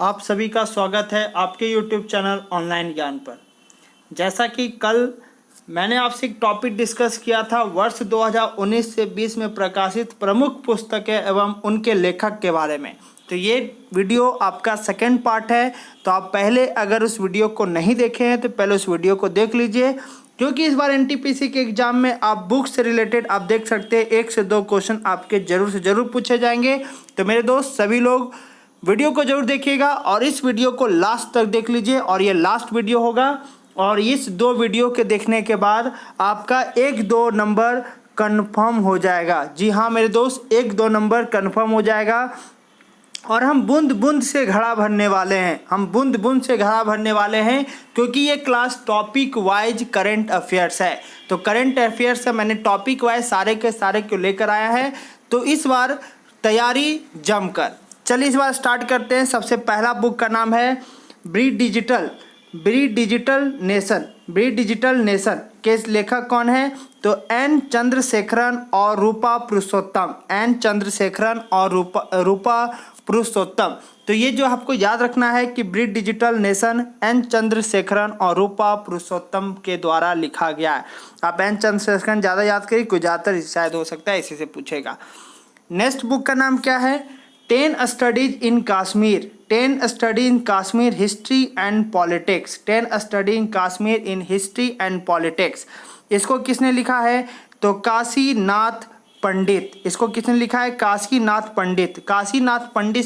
आप सभी का स्वागत है आपके YouTube चैनल ऑनलाइन ज्ञान पर। जैसा कि कल मैंने आपसे एक टॉपिक डिस्कस किया था वर्ष 2019 से 20 में प्रकाशित प्रमुख पुस्तकें एवं उनके लेखक के बारे में, तो ये वीडियो आपका सेकंड पार्ट है। तो आप पहले अगर उस वीडियो को नहीं देखे हैं तो पहले उस वीडियो को देख लीजिए, क्योंकि इस बार एनटीपीसी के एग्जाम में आप बुक से रिलेटेड आप देख सकते हैं 1 से 2 क्वेश्चन आपके जरूर से जरूर पूछे जाएंगे। तो मेरे दोस्त सभी लोग वीडियो को जरूर देखिएगा और इस वीडियो को लास्ट तक देख लीजिए, और ये लास्ट वीडियो होगा। और इस 2 वीडियो के देखने के बाद आपका 1-2 नंबर कंफर्म हो जाएगा। जी हाँ मेरे दोस्त, 1-2 नंबर कंफर्म हो जाएगा। और हम बूंद बूंद से घड़ा भरने वाले हैं, क्योंकि ये class topic wise current affairs है। तो करंट अफेयर्स से मैंने टॉपिक वाइज सारे के सारे क्यों लेकर आया है। तो इस बार तैयारी जमकर। चलिए इस बार स्टार्ट करते हैं। सबसे पहला बुक का नाम है ब्रीड डिजिटल नेशन के लेखक कौन है? तो एन चंद्रशेखरन और रूपा पुरुषोत्तम। तो ये जो आपको याद रखना है कि bridgital nation N Chandrasekaran और रूपा पुरुषोत्तम के द्वारा लिखा गया है। आप एन चंद्रशेखरन ज़्यादा याद करिए, कुछ ज़्यादातर शायद हो सकता है इसी से पूछेगा। नेक्स्ट बुक का नाम क्या है? 10 studies in Kashmir history and politics. इसको किसने लिखा है? तो काशीनाथ पंडित। इसको किसने लिखा है? काशीनाथ पंडित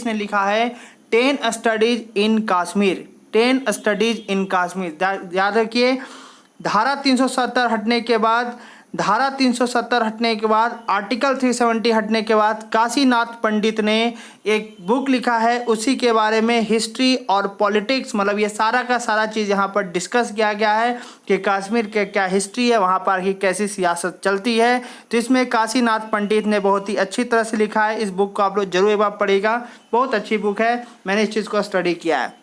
ने लिखा है 10 स्टडीज इन काश्मीर। याद रखिए, धारा 370 हटने के बाद आर्टिकल 370 हटने के बाद काशीनाथ पंडित ने एक बुक लिखा है, उसी के बारे में हिस्ट्री और पॉलिटिक्स, मतलब ये सारा का सारा चीज़ यहाँ पर डिस्कस किया गया है कि कश्मीर के क्या हिस्ट्री है, वहाँ पर की कैसी सियासत चलती है। तो इसमें काशीनाथ पंडित ने बहुत ही अच्छी तरह से लिखा है। इस बुक को आप लोग जरूर एक बार पढ़िएगा, बहुत अच्छी बुक है, मैंने इस चीज़ को स्टडी किया है।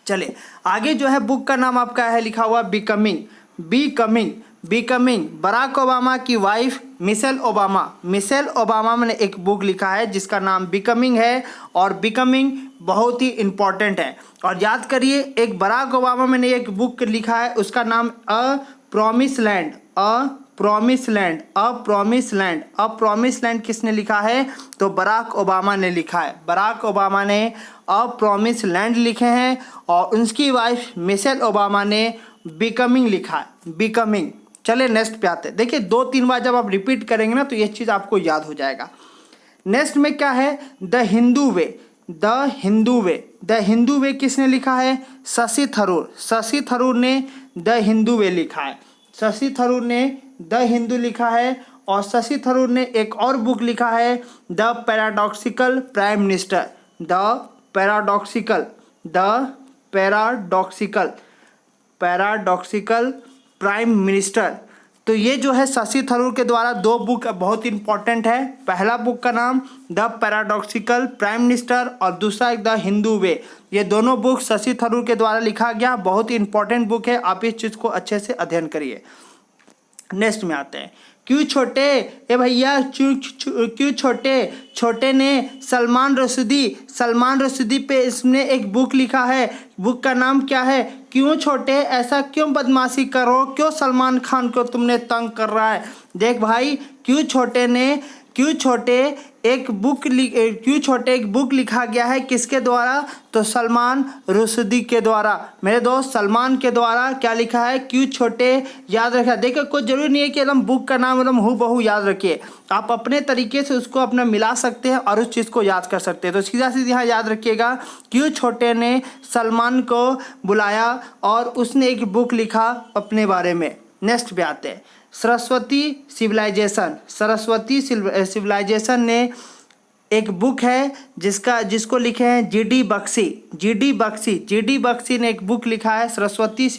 चलिए आगे जो है बुक का नाम आपका है लिखा हुआ बिकमिंग। बराक ओबामा की वाइफ मिशेल ओबामा ने एक बुक लिखा है जिसका नाम बिकमिंग है, और बिकमिंग बहुत ही इम्पोर्टेंट है। और याद करिए, एक बराक ओबामा ने एक बुक लिखा है, उसका नाम अ प्रॉमिस लैंड किसने लिखा है? तो बराक ओबामा ने लिखा है। बराक ओबामा ने अ प्रॉमिस लैंड लिखे हैं, और उनकी वाइफ मिशेल ओबामा ने बिकमिंग लिखा है, बिकमिंग। चले नेक्स्ट पे आते हैं। देखिए 2-3 बार जब आप रिपीट करेंगे ना तो ये चीज़ आपको याद हो जाएगा। नेक्स्ट में क्या है? द हिंदू वे किसने लिखा है? शशि थरूर ने द हिंदू वे लिखा है। और शशि थरूर ने एक और बुक लिखा है द पैराडॉक्सिकल प्राइम मिनिस्टर। तो ये जो है शशि थरूर के द्वारा 2 बुक बहुत इंपॉर्टेंट है। पहला बुक का नाम द पैराडॉक्सिकल प्राइम मिनिस्टर और दूसरा द हिंदू वे। ये दोनों बुक शशि थरूर के द्वारा लिखा गया, बहुत ही इंपॉर्टेंट बुक है, आप इस चीज़ को अच्छे से अध्ययन करिए। नेक्स्ट में आते हैं, क्यों छोटे ने सलमान रशीदी पे इसने एक बुक लिखा है। बुक का नाम क्या है? क्यों छोटे ऐसा क्यों बदमाशी करो, क्यों सलमान खान को तुमने तंग कर रहा है। देख भाई, क्यों छोटे एक बुक लिखा गया है, किसके द्वारा? तो सलमान रुश्दी के द्वारा। मेरे दोस्त सलमान के द्वारा क्या लिखा है? क्यों छोटे। याद रखा, देखो कोई जरूरी नहीं है कि एकदम बुक का नाम एकदम हूबहू याद रखिए, आप अपने तरीके से उसको अपना मिला सकते हैं और उस चीज़ को याद कर सकते हैं। तो सीधा यहाँ याद रखिएगा, क्यों छोटे ने सलमान को बुलाया और उसने एक बुक लिखा अपने बारे में। नेक्स्ट पे आते हैं, सरस्वती सिविलाइजेशन ने एक बुक है जिसको लिखे हैं जीडी बख्शी ने एक बुक लिखा है सरस्वती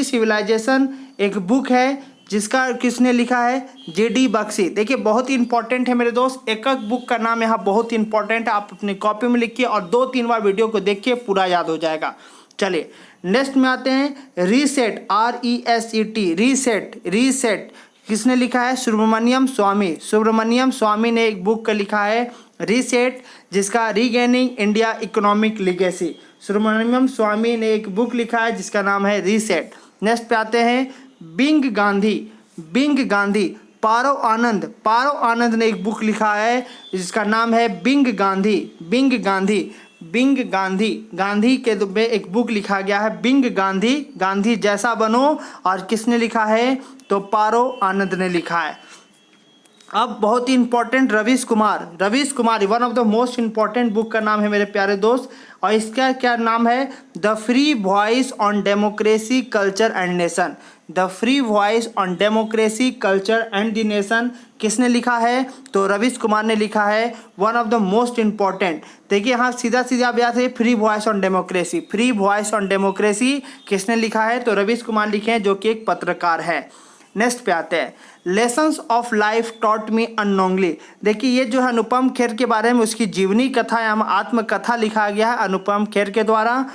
सिविलाइजेशन एक बुक है जिसका किसने लिखा है? जीडी बख्शी। देखिए बहुत ही इंपॉर्टेंट है मेरे दोस्त, एक बुक का नाम यहाँ बहुत ही इंपॉर्टेंट है, आप अपनी कॉपी में लिखिए और 2-3 बार वीडियो को देखिए, पूरा याद हो जाएगा। चलिए नेक्स्ट में आते हैं, रीसेट रीसेट किसने लिखा है? सुब्रमण्यम स्वामी ने एक बुक का लिखा है रीसेट, जिसका regaining India economic legacy. Subramanian Swamy ने एक बुक लिखा है जिसका नाम है रीसेट। नेक्स्ट पे आते हैं बिंग गांधी। बिंग गांधी, पारव आनंद ने एक बुक लिखा है जिसका नाम है being Gandhi. Being Gandhi, being Gandhi, Gandhi के में एक बुक लिखा गया है बिंग गांधी, गांधी जैसा बनो। और किसने लिखा है? तो पारव आनंद ने लिखा है। अब बहुत ही important Ravish Kumar, one of the most important book का नाम है मेरे प्यारे दोस्त, और इसका क्या नाम है? The free voice on democracy culture and nation. The free voice on democracy culture and the nation किसने लिखा है? तो रवीश कुमार ने लिखा है, one of the most important. देखिए यहाँ सीधा आप याद है free voice on democracy, free voice on democracy किसने लिखा है? तो रवीश कुमार लिखे हैं, जो कि एक पत्रकार है। नेक्स्ट पे आते हैं lessons of life taught me unknowingly. देखिए ये जो है अनुपम खेर के बारे में उसकी जीवनी कथा या आत्मकथा लिखा गया है अनुपम खेर के द्वारा।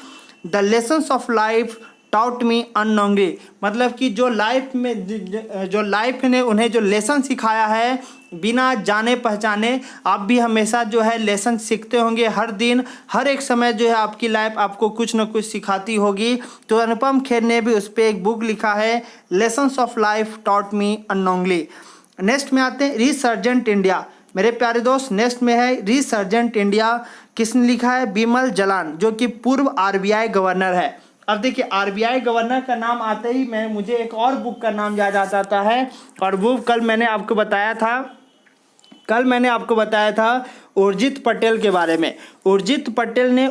The lessons of life taught me unknowingly, मतलब कि जो लाइफ ने उन्हें जो लेसन सिखाया है बिना जाने पहचाने। आप भी हमेशा जो है लेसन सीखते होंगे, हर दिन हर एक समय जो है आपकी लाइफ आपको कुछ न कुछ सिखाती होगी। तो अनुपम खेर ने भी उस पर एक बुक लिखा है lessons of life taught me unknowingly. Next में आते हैं रिसर्जेंट इंडिया। मेरे प्यारे दोस्त नेक्स्ट में है रिसर्जेंट इंडिया। किसने लिखा है? बिमल जलान, जो कि पूर्व RBI गवर्नर है। अब देखिए RBI गवर्नर का नाम आते ही मुझे एक और बुक का नाम याद आ जाता है, और वो कल मैंने आपको बताया था उर्जित पटेल के बारे में। उर्जित पटेल ने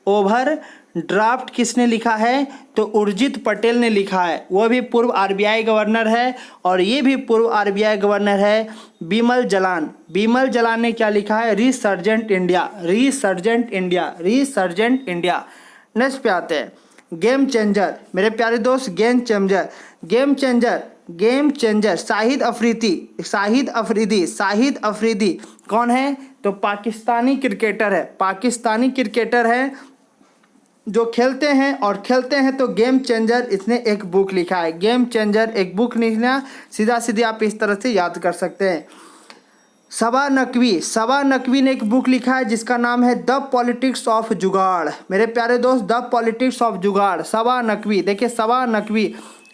ओवरड्राफ्ट किसने लिखा है? तो उर्जित पटेल ने लिखा है, वो भी पूर्व RBI गवर्नर है, और ये भी पूर्व RBI गवर्नर है बिमल जलान। बिमल जलान ने क्या लिखा है? Resurgent India, resurgent India, resurgent India. Next पे आते हैं गेम चेंजर। मेरे प्यारे दोस्त गेम चेंजर शाहिद अफरीदी कौन है? तो पाकिस्तानी क्रिकेटर है जो खेलते हैं तो गेम चेंजर इसने एक बुक लिखा है। गेम चेंजर एक बुक लिखना सीधी आप इस तरह से याद कर सकते हैं। सबा नकवी ने एक बुक लिखा है जिसका नाम है द पॉलिटिक्स ऑफ जुगाड़। मेरे प्यारे दोस्त द पॉलिटिक्स ऑफ जुगाड़, सबा नकवी। देखिए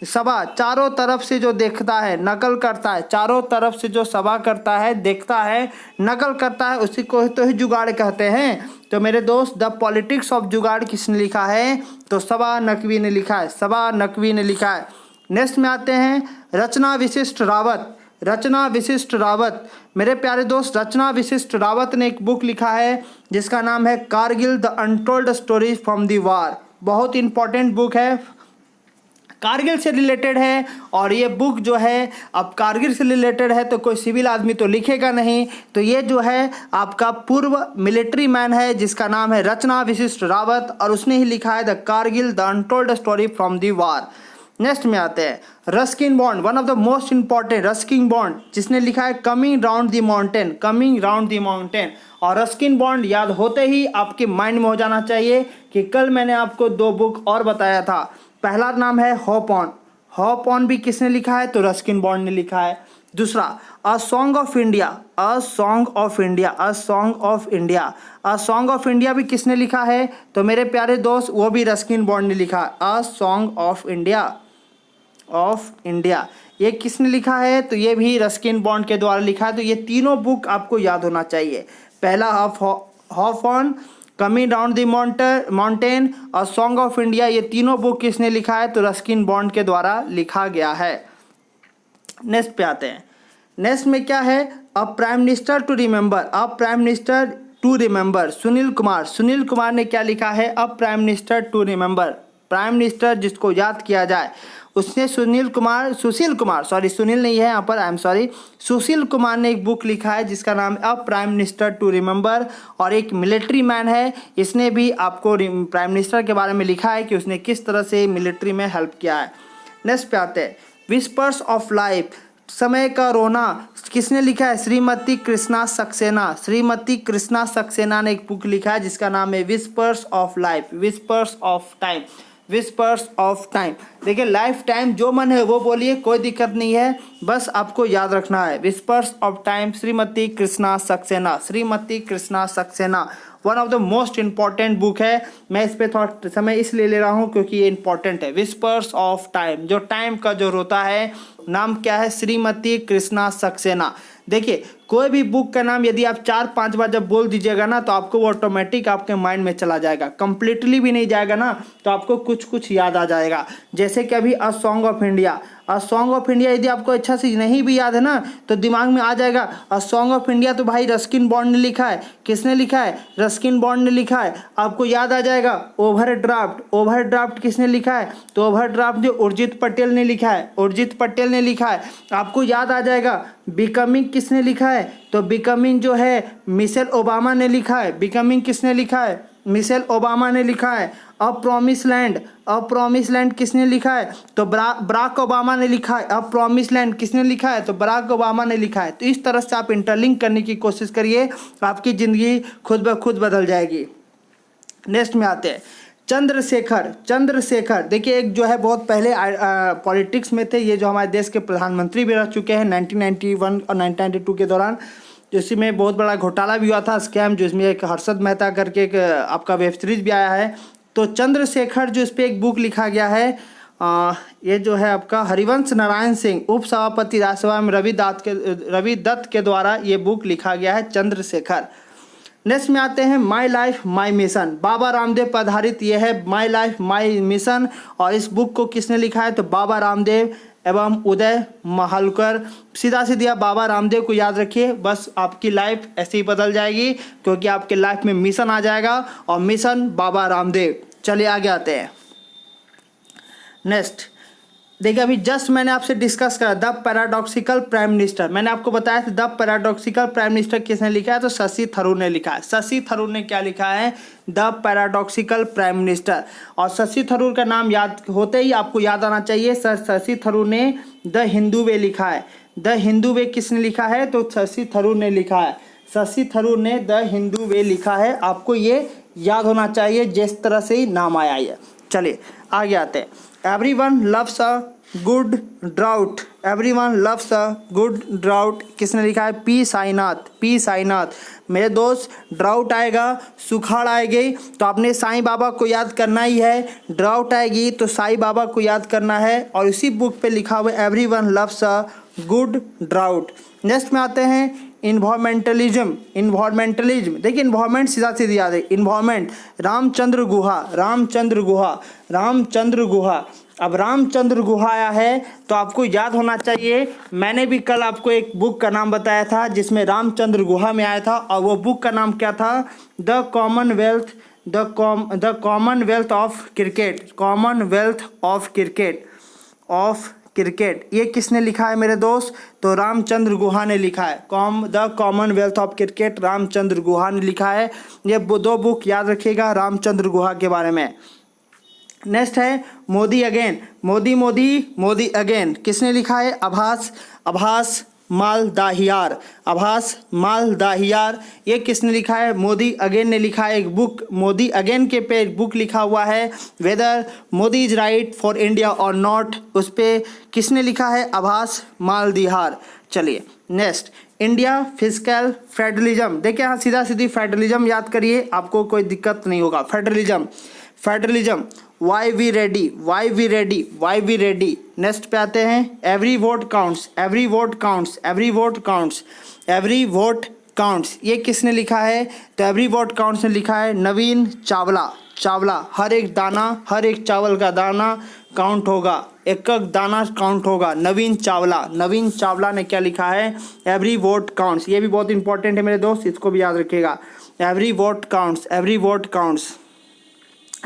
सबा चारों तरफ से जो देखता है नकल करता है, चारों तरफ से जो सबा करता है देखता है नकल करता है, उसी को तो ही जुगाड़ कहते हैं। तो मेरे दोस्त द पॉलिटिक्स ऑफ जुगाड़ किसने लिखा है? तो सबा नकवी ने लिखा है। नेक्स्ट में आते हैं रचना विशिष्ट रावत। मेरे प्यारे दोस्त रचना विशिष्ट रावत ने एक बुक लिखा है जिसका नाम है Kargil the untold stories from the war. बहुत इंपॉर्टेंट बुक है, कारगिल से रिलेटेड है, और ये बुक जो है अब कारगिल से रिलेटेड है तो कोई सिविल आदमी तो लिखेगा नहीं। तो ये जो है आपका पूर्व मिलिट्री मैन है जिसका नाम है रचना विशिष्ट रावत, और उसने ही लिखा है the Kargil the untold story from the war. Next में आते हैं Ruskin bond, one of the most important, Ruskin bond जिसने लिखा है कमिंग राउंड द माउंटेन। और रस्किन बॉन्ड याद होते ही आपके माइंड में हो जाना चाहिए कि कल मैंने आपको 2 बुक और बताया था। पहला नाम है होप ऑन भी किसने लिखा है? तो रस्किन बॉन्ड ने लिखा है। दूसरा अ सॉन्ग ऑफ इंडिया भी किसने लिखा है? तो मेरे प्यारे दोस्त वो भी रस्किन बॉन्ड ने लिखा है। अ सॉन्ग ऑफ इंडिया ये किसने लिखा है? तो ये भी रस्किन बॉन्ड के द्वारा लिखा है। तो ये तीनों बुक आपको याद होना चाहिए। पहला hop on, coming down the mountain और सॉन्ग ऑफ इंडिया, ये तीनों बुक किसने लिखा है? तो रस्किन बॉन्ड के द्वारा लिखा गया है। नेक्स्ट पे आते हैं। नेक्स्ट में क्या है? A prime minister to remember, Sunil Kumar ने क्या लिखा है? A prime minister to remember, prime minister जिसको याद किया जाए। उसने सुशील कुमार ने एक बुक लिखा है जिसका नाम है a prime minister to remember, और एक मिलिट्री मैन है, इसने भी आपको प्राइम मिनिस्टर के बारे में लिखा है कि उसने किस तरह से मिलिट्री में हेल्प किया है। नेक्स्ट पे आते हैं विस्पर्स ऑफ लाइफ, समय का रोना, किसने लिखा है? श्रीमती कृष्णा सक्सेना ने एक बुक लिखा है जिसका नाम है विस्पर्स ऑफ टाइम। देखिए लाइफ टाइम जो मन है वो बोलिए, कोई दिक्कत नहीं है। बस आपको याद रखना है। Whispers of time, Shrimati Krishna Saxena, Shrimati Krishna Saxena, one of the most important book है। मैं इस पे थोड़ा समय इसलिए ले रहा हूँ क्योंकि ये इंपॉर्टेंट है। विस्पर्स ऑफ टाइम, जो टाइम का जो रोता है, नाम क्या है? श्रीमती कृष्णा सक्सेना। देखिए, कोई भी बुक का नाम यदि आप 4-5 बार जब बोल दीजिएगा ना तो आपको वो ऑटोमेटिक आपके माइंड में चला जाएगा। कंप्लीटली भी नहीं जाएगा ना तो आपको कुछ कुछ याद आ जाएगा। जैसे कि अभी a song of India, a song of India यदि आपको अच्छा से नहीं भी याद है ना तो दिमाग में आ जाएगा। अ सॉन्ग ऑफ इंडिया तो भाई रस्किन बॉन्ड ने लिखा है। किसने लिखा है? रस्किन बॉन्ड ने लिखा है। आपको याद आ जाएगा। ओवरड्राफ्ट, ओवरड्राफ्ट किसने लिखा है? तो ओवरड्राफ्ट जो उर्जित पटेल ने लिखा है, उर्जित पटेल ने लिखा है। आपको याद आ जाएगा। बिकमिंग किसने लिखा है? तो बिकमिंग जो है मिशेल ओबामा ने लिखा है। बिकमिंग किसने लिखा है? मिशेल ओबामा ने लिखा है। अ प्रॉमिस लैंड, अ प्रॉमिस लैंड किसने लिखा है? तो बराक ओबामा ने लिखा है। अ प्रॉमिस लैंड किसने लिखा है? तो बराक ओबामा ने लिखा है। तो इस तरह से आप इंटरलिंक करने की कोशिश करिए, आपकी ज़िंदगी खुद ब खुद बदल जाएगी। नेक्स्ट में आते हैं चंद्रशेखर। चंद्रशेखर देखिए, एक जो है बहुत पहले पॉलिटिक्स में थे। ये जो हमारे देश के प्रधानमंत्री भी रह चुके हैं 1991 और 1992 के दौरान। जो इसी में बहुत बड़ा घोटाला भी हुआ था, स्कैम, जो इसमें एक हर्षद मेहता करके एक आपका वेब सीरीज भी आया है। तो चंद्रशेखर जो इस पर एक बुक लिखा गया है, ये जो है आपका हरिवंश नारायण सिंह, उप सभापति राज्यसभा में रवि दत्त के द्वारा ये बुक लिखा गया है, चंद्रशेखर। नेक्स्ट में आते हैं my life my mission. Baba Ramdev पर आधारित ये है माई लाइफ माई मिशन। और इस बुक को किसने लिखा है? तो बाबा रामदेव एवं उदय महालकर। सीधा सीधा बाबा रामदेव को याद रखिए, बस आपकी लाइफ ऐसे ही बदल जाएगी क्योंकि आपके लाइफ में मिशन आ जाएगा और मिशन बाबा रामदेव। चलिए आगे आते हैं। नेक्स्ट देखिए, अभी जस्ट मैंने आपसे डिस्कस करा द पैराडॉक्सिकल प्राइम मिनिस्टर। मैंने आपको बताया था द पैराडॉक्सिकल प्राइम मिनिस्टर किसने लिखा है? तो शशि थरूर ने लिखा है। शशि थरूर ने क्या लिखा है? The paradoxical prime minister. और शशि थरूर का नाम याद होते ही आपको याद आना चाहिए, शशि थरूर ने द हिंदू वे लिखा है। द हिंदू वे किसने लिखा है? तो शशि थरूर ने लिखा है। शशि थरूर ने द हिंदू वे लिखा है। आपको ये याद होना चाहिए जिस तरह से ही नाम आया है। चलिए आगे आते हैं। Everyone loves a good drought, everyone loves a good drought किसने लिखा है? P Sainath, P Sainath. मेरे दोस्त, ड्राउट आएगा, सुखाड़ आएगी तो आपने साईं बाबा को याद करना ही है। ड्राउट आएगी तो साईं बाबा को याद करना है। और इसी बुक पे लिखा हुआ है everyone loves a good drought. Next में आते हैं इन्वायरमेंटलिज्म। इन्वायरमेंटलिज्म देखिए, इन्वायरमेंट सीधा सीधी याद है। इन्वायरमेंट, रामचंद्र गुहा, रामचंद्र गुहा, रामचंद्र गुहा। अब रामचंद्र गुहा आया है तो आपको याद होना चाहिए, मैंने भी कल आपको एक बुक का नाम बताया था जिसमें रामचंद्र गुहा में आया था। और वो बुक का नाम क्या था? The commonwealth of cricket, Commonwealth of cricket, of cricket. ये किसने लिखा है मेरे दोस्त? तो रामचंद्र गुहा ने लिखा है। The commonwealth of cricket, Ramachandra Guha ने लिखा है। ये दो बुक याद रखिएगा रामचंद्र गुहा के बारे में। नेक्स्ट है मोदी अगेन, मोदी मोदी मोदी अगेन किसने लिखा है? आभास मालदाहियार, आभास मालदाहियार। ये किसने लिखा है? मोदी अगेन ने लिखा है। एक बुक मोदी अगेन के पे बुक लिखा हुआ है, whether Modi is right for India और नॉट, उस पर किसने लिखा है? आभास मालदाहियार। चलिए नेक्स्ट, इंडिया फिस्कल फेडरलिज्म। देखिए हाँ, सीधा सीधी फेडरलिज्म याद करिए, आपको कोई दिक्कत नहीं होगा। Federalism, federalism, why we ready, why we ready, why we ready. Next पे आते हैं every vote counts, every vote counts, every vote counts, every vote counts. ये किसने लिखा है? तो एवरी वोट काउंट्स ने लिखा है नवीन चावला, चावला। हर एक दाना, हर एक चावल का दाना काउंट होगा, एक एक दाना काउंट होगा। नवीन चावला, नवीन चावला ने क्या लिखा है? Every vote counts. ये भी बहुत इंपॉर्टेंट है मेरे दोस्त, इसको भी याद रखिएगा। Every vote counts, every vote counts.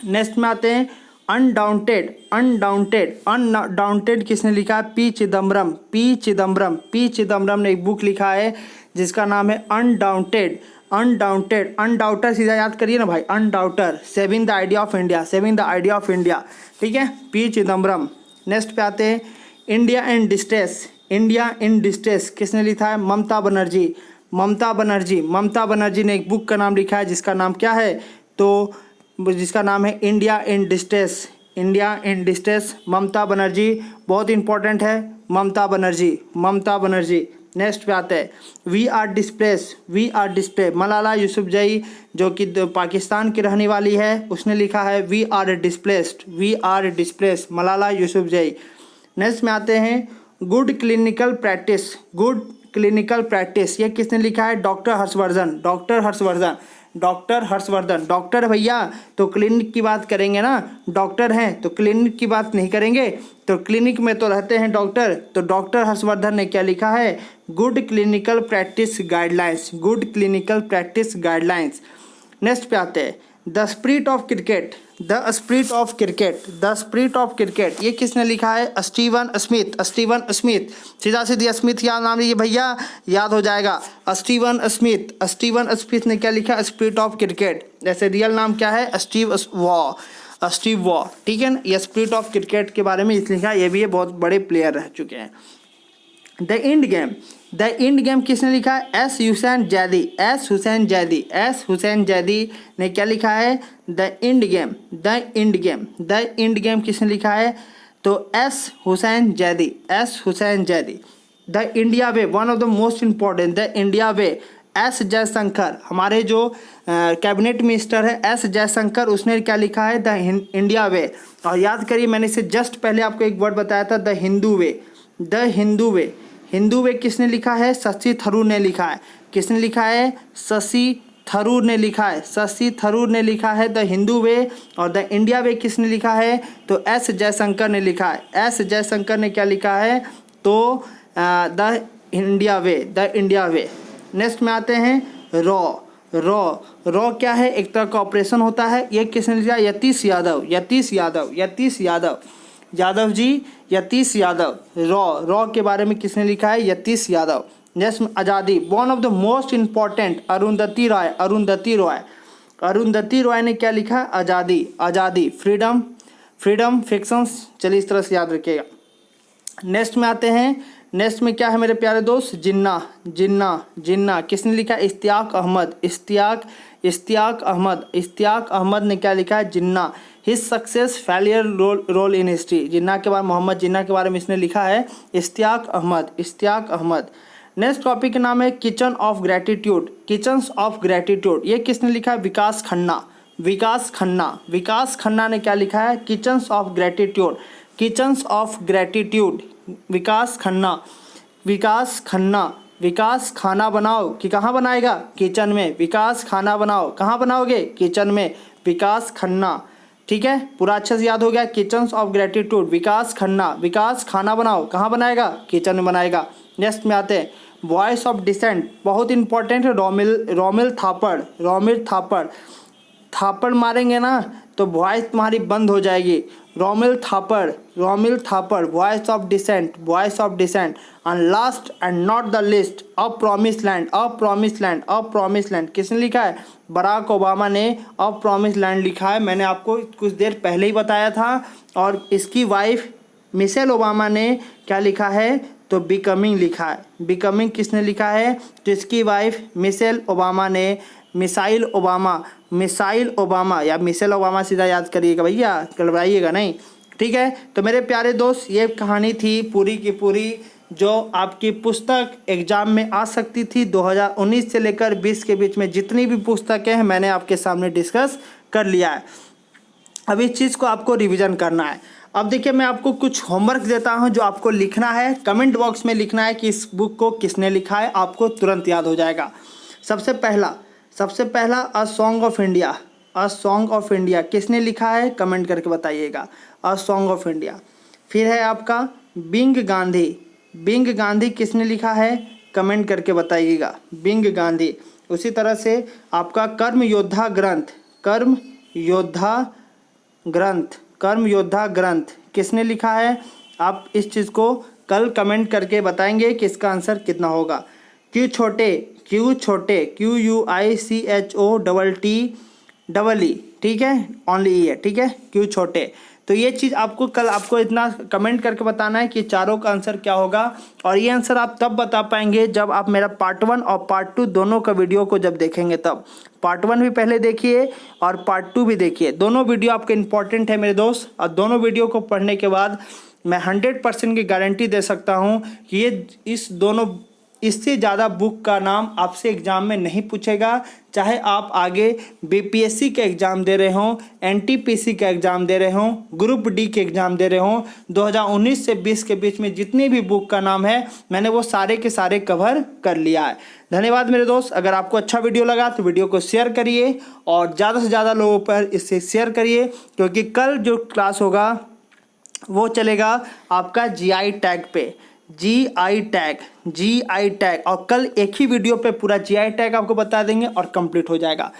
Next में आते हैं अनडाउंटेड, अनडाउंटेड, अनडाउंटेड किसने लिखा है? P Chidambaram, P Chidambaram, P Chidambaram ने एक बुक लिखा है जिसका नाम है अनडाउंटेड, अनडाउंटेड। अनडाउटर सीधा याद करिए ना भाई, undaunted, saving the idea of India, saving the idea of India, ठीक है, पी चिदम्बरम। नेक्स्ट पे आते हैं India in distress, India in distress किसने लिखा है? ममता बनर्जी, ममता बनर्जी, ममता बनर्जी ने एक बुक का नाम लिखा है जिसका नाम क्या है? तो जिसका नाम है India in distress, India in distress, Mamata Banerjee, बहुत इंपॉर्टेंट है, ममता बनर्जी, ममता बनर्जी। नेक्स्ट पे आते हैं, we are display, Malala Yousafzai जो कि पाकिस्तान की रहने वाली है, उसने लिखा है we are displaced, Malala Yousafzai. Next में आते हैं, गुड क्लिनिकल प्रैक्टिस, ये किसने लिखा है? डॉक्टर हर्षवर्धन। डॉक्टर भैया तो क्लिनिक की बात करेंगे ना, डॉक्टर हैं तो क्लिनिक की बात नहीं करेंगे, तो क्लिनिक में तो रहते हैं डॉक्टर, तो डॉक्टर हर्षवर्धन ने क्या लिखा है? Good clinical practice guidelines. Next पे आते हैं, द स्पिरिट ऑफ क्रिकेट, ये किसने लिखा है? Steven Smith. सीधा सीधी स्मिथ या नाम लीजिए भैया, याद हो जाएगा। स्टीवन स्मिथ ने क्या लिखा? Spirit of cricket. जैसे रियल नाम क्या है? स्टीव वॉ, ठीक है ना। ये स्पिरिट ऑफ क्रिकेट के बारे में इसलिए लिखा, ये भी ये बहुत बड़े प्लेयर रह चुके हैं। द इंड गेम किसने लिखा है? एस हुसैन जैदी ने क्या लिखा है? द इंड गेम किसने लिखा है? तो S Hussain Zaidi. The India way, one of the most important, the India way, S Jaishankar, हमारे जो कैबिनेट मिनिस्टर है एस जयशंकर, उसने क्या लिखा है? द इंडिया वे। और याद करिए, मैंने इसे जस्ट पहले आपको एक वर्ड बताया था, द हिंदू वे किसने लिखा है? शशि थरूर ने लिखा है। किसने लिखा है? शशि थरूर ने लिखा है द हिंदू वे। और द इंडिया वे किसने लिखा है? तो एस जयशंकर ने लिखा है। ने क्या लिखा है? तो द इंडिया वे। नेक्स्ट में आते हैं, रॉ क्या है? एक तरह का ऑपरेशन होता है। ये किसने लिखा? यतीश यादव। रॉ के बारे में किसने लिखा है? यतीश यादव। नेक्स्ट में आज़ादी, one of the most important, Arundhati Roy ने क्या लिखा? आज़ादी, फ्रीडम फिक्शंस। चलिए इस तरह से याद रखिएगा। नेक्स्ट में आते हैं, नेक्स्ट में क्या है मेरे प्यारे दोस्त? जिन्ना किसने लिखा? इश्तियाक अहमद ने क्या लिखा है? Jinnah. His success failure role in history, Jinnah के बारे में, मोहम्मद जिन्ना के बारे में इसने लिखा है इश्तियाक अहमद। नेक्स्ट टॉपिक का नाम है किचन्स ऑफ ग्रेटिट्यूड, ये किसने लिखा है? विकास खन्ना ने क्या लिखा है? Kitchens of gratitude. विकास खाना बनाओ कि कहाँ बनाएगा? किचन में। विकास खाना बनाओ, कहाँ बनाओगे? किचन में। विकास खन्ना, ठीक है, पूरा अच्छे से याद हो गया। किचन्स ऑफ ग्रेटिट्यूड, विकास खाना बनाओ, कहाँ बनाएगा? किचन में बनाएगा। नेक्स्ट में आते हैं, वॉइस ऑफ डिसेंट, बहुत इंपॉर्टेंट है। रोमिल थापड़ मारेंगे ना तो वॉइस तुम्हारी बंद हो जाएगी। Romila Thapar, voice of dissent. And last and not the least, a promise land, किसने लिखा है? बराक ओबामा ने अ प्रॉमिस लैंड लिखा है। मैंने आपको कुछ देर पहले ही बताया था। और इसकी वाइफ मिशेल ओबामा ने क्या लिखा है? तो बिकमिंग लिखा है। बिकमिंग किसने लिखा है? तो इसकी वाइफ मिशेल ओबामा ने मिसाइल ओबामा या मिशेल ओबामा सीधा याद करिएगा भैया, गड़बड़ाइएगा नहीं, ठीक है। तो मेरे प्यारे दोस्त, ये कहानी थी पूरी की पूरी जो आपकी पुस्तक एग्जाम में आ सकती थी। 2019 से लेकर 20 के बीच में जितनी भी पुस्तकें हैं मैंने आपके सामने डिस्कस कर लिया है। अब इस चीज़ को आपको रिवीजन करना है। अब देखिए, मैं आपको कुछ होमवर्क देता हूं जो आपको लिखना है। कमेंट बॉक्स में लिखना है कि इस बुक को किसने लिखा है, आपको तुरंत याद हो जाएगा। सबसे पहला अ सॉन्ग ऑफ इंडिया किसने लिखा है? कमेंट करके बताइएगा, अ सॉन्ग ऑफ इंडिया। फिर है आपका बिंग गांधी किसने लिखा है? कमेंट करके बताइएगा, बिंग गांधी। उसी तरह से आपका कर्म योद्धा ग्रंथ किसने लिखा है? आप इस चीज़ को कल कमेंट करके बताएंगे कि इसका आंसर कितना होगा। क्यों छोटे, QUICHOTTEE, ठीक है, ओनली ई है, ठीक है, क्यों छोटे। तो ये चीज़ आपको कल आपको इतना कमेंट करके बताना है कि चारों का आंसर क्या होगा। और ये आंसर आप तब बता पाएंगे जब आप मेरा पार्ट 1 और पार्ट 2 दोनों का वीडियो को जब देखेंगे तब। पार्ट 1 भी पहले देखिए और पार्ट 2 भी देखिए, दोनों वीडियो आपके इंपॉर्टेंट है मेरे दोस्त। और दोनों वीडियो को पढ़ने के बाद मैं 100% की गारंटी दे सकता हूँ कि ये इस दोनों इससे ज़्यादा बुक का नाम आपसे एग्ज़ाम में नहीं पूछेगा। चाहे आप आगे बीपीएससी का एग्ज़ाम दे रहे हों, एनटीपीसी का एग्ज़ाम दे रहे हों, ग्रुप डी के एग्ज़ाम दे रहे हों, 2019 से 20 के बीच में जितनी भी बुक का नाम है मैंने वो सारे के सारे कवर कर लिया है। धन्यवाद मेरे दोस्त। अगर आपको अच्छा वीडियो लगा तो वीडियो को शेयर करिए और ज़्यादा से ज़्यादा लोगों पर इसे शेयर करिए, क्योंकि कल जो क्लास होगा वो चलेगा आपका जीआई टैग पे, जीआई टैग। और कल एक ही वीडियो पे पूरा जीआई टैग आपको बता देंगे और कंप्लीट हो जाएगा।